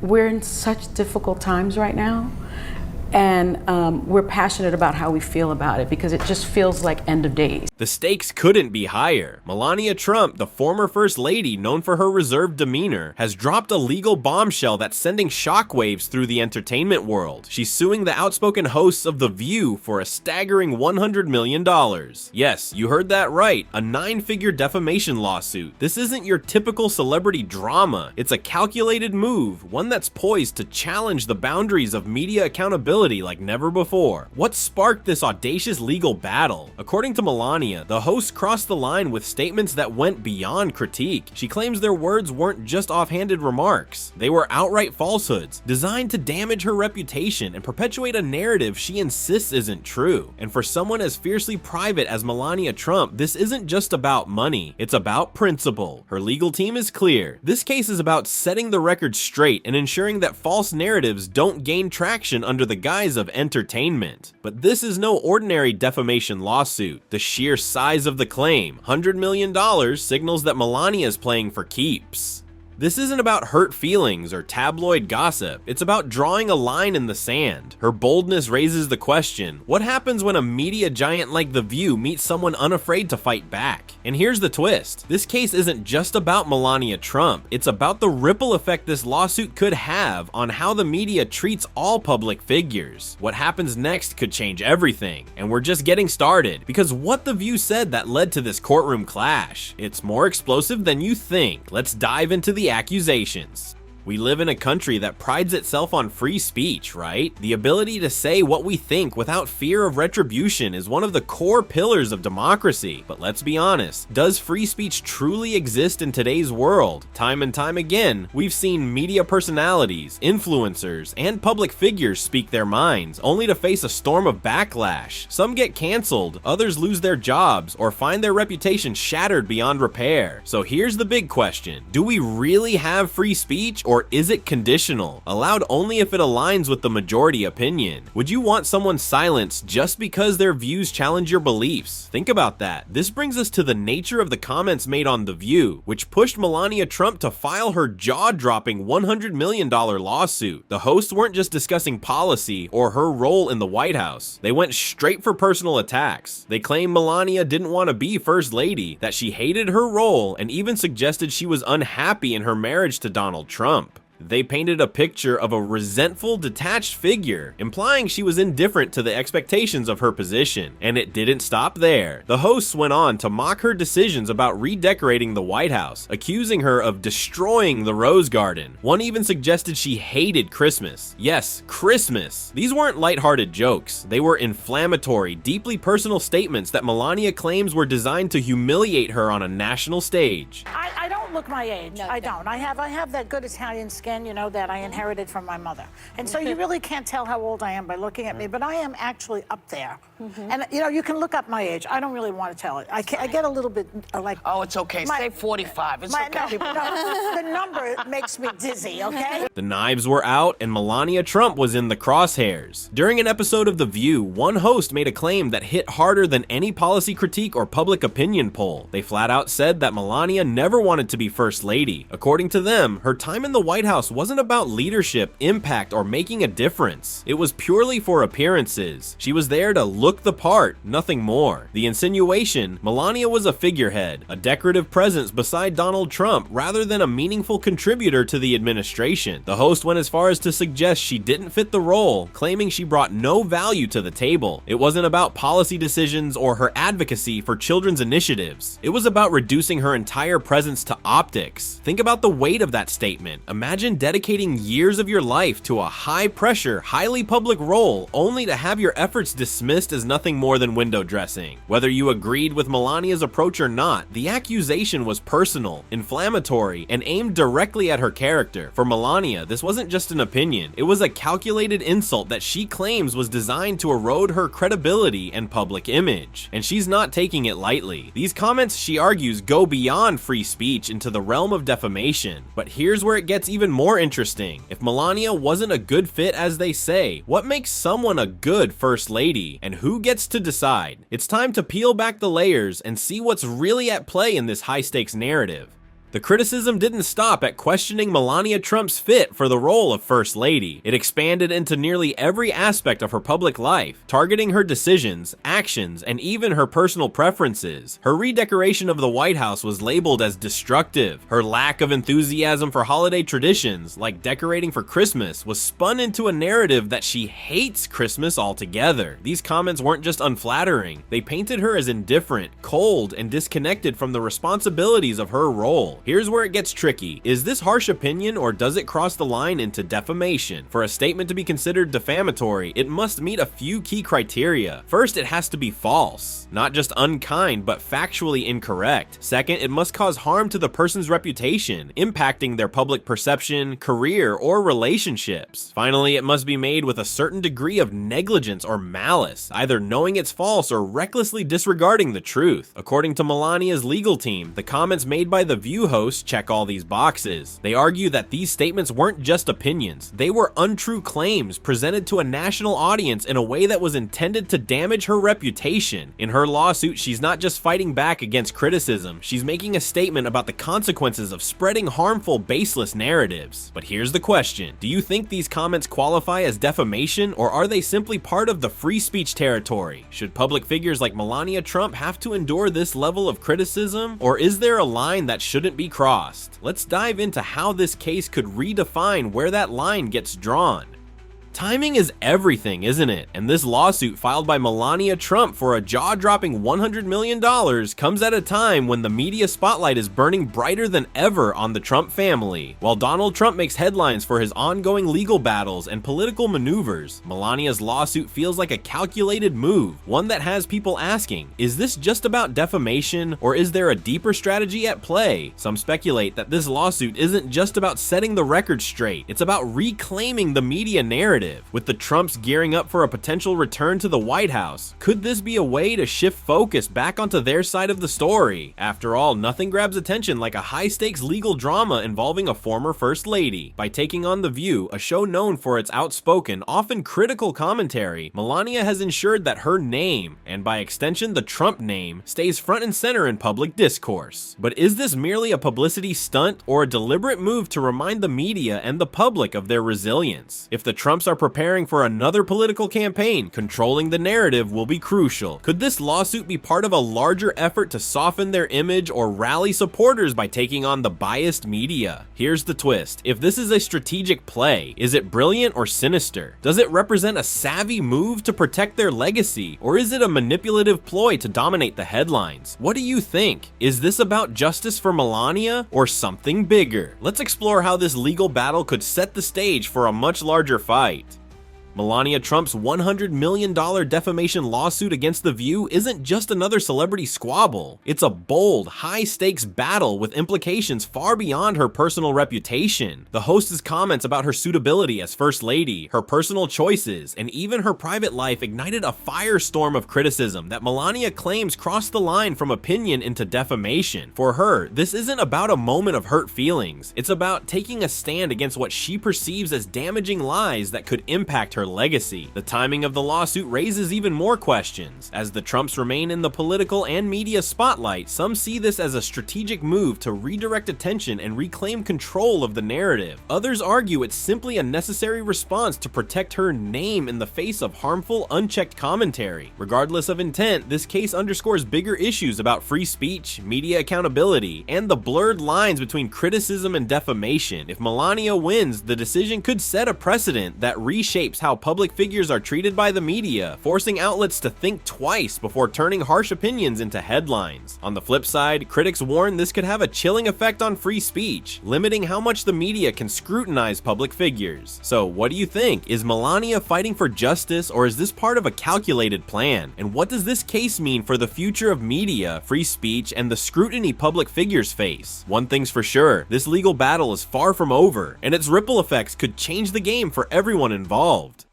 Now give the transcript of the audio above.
we're in such difficult times right now, and we're passionate about how we feel about it because it just feels like end of days. The stakes couldn't be higher. Melania Trump, the former first lady known for her reserved demeanor, has dropped a legal bombshell that's sending shockwaves through the entertainment world. She's suing the outspoken hosts of The View for a staggering $100 million. Yes, you heard that right, a 9-figure defamation lawsuit. This isn't your typical celebrity drama. It's a calculated move, one that's poised to challenge the boundaries of media accountability like never before. What sparked this audacious legal battle? According to Melania, the host crossed the line with statements that went beyond critique. She claims their words weren't just offhanded remarks. They were outright falsehoods, designed to damage her reputation and perpetuate a narrative she insists isn't true. And for someone as fiercely private as Melania Trump, this isn't just about money, it's about principle. Her legal team is clear. This case is about setting the record straight and ensuring that false narratives don't gain traction under the guise of entertainment. But this is no ordinary defamation lawsuit. The sheer size of the claim, $100 million, signals that Melania is playing for keeps. This isn't about hurt feelings or tabloid gossip, it's about drawing a line in the sand. Her boldness raises the question, what happens when a media giant like The View meets someone unafraid to fight back? And here's the twist, this case isn't just about Melania Trump, it's about the ripple effect this lawsuit could have on how the media treats all public figures. What happens next could change everything, and we're just getting started, because what The View said that led to this courtroom clash, it's more explosive than you think. Let's dive into the accusations. We live in a country that prides itself on free speech, right? The ability to say what we think without fear of retribution is one of the core pillars of democracy. But let's be honest, does free speech truly exist in today's world? Time and time again, we've seen media personalities, influencers, and public figures speak their minds, only to face a storm of backlash. Some get canceled, others lose their jobs, or find their reputation shattered beyond repair. So here's the big question. Do we really have free speech, or is it conditional, allowed only if it aligns with the majority opinion? Would you want someone silenced just because their views challenge your beliefs? Think about that. This brings us to the nature of the comments made on The View, which pushed Melania Trump to file her jaw-dropping $100 million lawsuit. The hosts weren't just discussing policy or her role in the White House. They went straight for personal attacks. They claimed Melania didn't want to be First Lady, that she hated her role, and even suggested she was unhappy in her marriage to Donald Trump. They painted a picture of a resentful, detached figure, implying she was indifferent to the expectations of her position. And it didn't stop there. The hosts went on to mock her decisions about redecorating the White House, accusing her of destroying the Rose Garden. One even suggested she hated Christmas. Yes, Christmas. These weren't lighthearted jokes. They were inflammatory, deeply personal statements that Melania claims were designed to humiliate her on a national stage. I don't look my age. No, I don't. I have that good Italian skin, you know, that I inherited from my mother. And so you really can't tell how old I am by looking at me, but I am actually up there. And, you know, you can look up my age. I don't really want to tell it. I get a little bit like... Oh, it's okay. Say 45. It's okay. No, the number makes me dizzy, okay? The knives were out, and Melania Trump was in the crosshairs. During an episode of The View, one host made a claim that hit harder than any policy critique or public opinion poll. They flat out said that Melania never wanted to be First Lady. According to them, her time in the White House wasn't about leadership, impact, or making a difference. It was purely for appearances. She was there to look the part, nothing more. The insinuation, Melania was a figurehead, a decorative presence beside Donald Trump, rather than a meaningful contributor to the administration. The host went as far as to suggest she didn't fit the role, claiming she brought no value to the table. It wasn't about policy decisions or her advocacy for children's initiatives. It was about reducing her entire presence to optics. Think about the weight of that statement. Imagine dedicating years of your life to a high-pressure, highly public role, only to have your efforts dismissed as nothing more than window dressing. Whether you agreed with Melania's approach or not, the accusation was personal, inflammatory, and aimed directly at her character. For Melania, this wasn't just an opinion. It was a calculated insult that she claims was designed to erode her credibility and public image. And she's not taking it lightly. These comments, she argues, go beyond free speech into the realm of defamation. But here's where it gets even more interesting. If Melania wasn't a good fit as they say, what makes someone a good First Lady? And who gets to decide? It's time to peel back the layers and see what's really at play in this high-stakes narrative. The criticism didn't stop at questioning Melania Trump's fit for the role of First Lady. It expanded into nearly every aspect of her public life, targeting her decisions, actions, and even her personal preferences. Her redecoration of the White House was labeled as destructive. Her lack of enthusiasm for holiday traditions, like decorating for Christmas, was spun into a narrative that she hates Christmas altogether. These comments weren't just unflattering, they painted her as indifferent, cold, and disconnected from the responsibilities of her role. Here's where it gets tricky. Is this harsh opinion, or does it cross the line into defamation? For a statement to be considered defamatory, it must meet a few key criteria. First, it has to be false, not just unkind, but factually incorrect. Second, it must cause harm to the person's reputation, impacting their public perception, career, or relationships. Finally, it must be made with a certain degree of negligence or malice, either knowing it's false or recklessly disregarding the truth. According to Melania's legal team, the comments made by The View host check all these boxes. They argue that these statements weren't just opinions, they were untrue claims presented to a national audience in a way that was intended to damage her reputation. In her lawsuit, she's not just fighting back against criticism, she's making a statement about the consequences of spreading harmful, baseless narratives. But here's the question: do you think these comments qualify as defamation, or are they simply part of the free speech territory? Should public figures like Melania Trump have to endure this level of criticism, or is there a line that shouldn't be crossed? Let's dive into how this case could redefine where that line gets drawn. Timing is everything, isn't it? And this lawsuit filed by Melania Trump for a jaw-dropping $100 million comes at a time when the media spotlight is burning brighter than ever on the Trump family. While Donald Trump makes headlines for his ongoing legal battles and political maneuvers, Melania's lawsuit feels like a calculated move, one that has people asking, is this just about defamation, or is there a deeper strategy at play? Some speculate that this lawsuit isn't just about setting the record straight, it's about reclaiming the media narrative. With the Trumps gearing up for a potential return to the White House, could this be a way to shift focus back onto their side of the story? After all, nothing grabs attention like a high-stakes legal drama involving a former First Lady. By taking on The View, a show known for its outspoken, often critical commentary, Melania has ensured that her name, and by extension the Trump name, stays front and center in public discourse. But is this merely a publicity stunt, or a deliberate move to remind the media and the public of their resilience? If the Trumps are preparing for another political campaign, controlling the narrative will be crucial. Could this lawsuit be part of a larger effort to soften their image or rally supporters by taking on the biased media? Here's the twist: if this is a strategic play, is it brilliant or sinister? Does it represent a savvy move to protect their legacy, or is it a manipulative ploy to dominate the headlines? What do you think? Is this about justice for Melania, or something bigger? Let's explore how this legal battle could set the stage for a much larger fight. Melania Trump's $100 million defamation lawsuit against The View isn't just another celebrity squabble. It's a bold, high-stakes battle with implications far beyond her personal reputation. The host's comments about her suitability as First Lady, her personal choices, and even her private life ignited a firestorm of criticism that Melania claims crossed the line from opinion into defamation. For her, this isn't about a moment of hurt feelings. It's about taking a stand against what she perceives as damaging lies that could impact her legacy. The timing of the lawsuit raises even more questions. As the Trumps remain in the political and media spotlight, some see this as a strategic move to redirect attention and reclaim control of the narrative. Others argue it's simply a necessary response to protect her name in the face of harmful, unchecked commentary. Regardless of intent, this case underscores bigger issues about free speech, media accountability, and the blurred lines between criticism and defamation. If Melania wins, the decision could set a precedent that reshapes how public figures are treated by the media, forcing outlets to think twice before turning harsh opinions into headlines. On the flip side, critics warn this could have a chilling effect on free speech, limiting how much the media can scrutinize public figures. So what do you think? Is Melania fighting for justice, or is this part of a calculated plan? And what does this case mean for the future of media, free speech, and the scrutiny public figures face? One thing's for sure, this legal battle is far from over, and its ripple effects could change the game for everyone involved.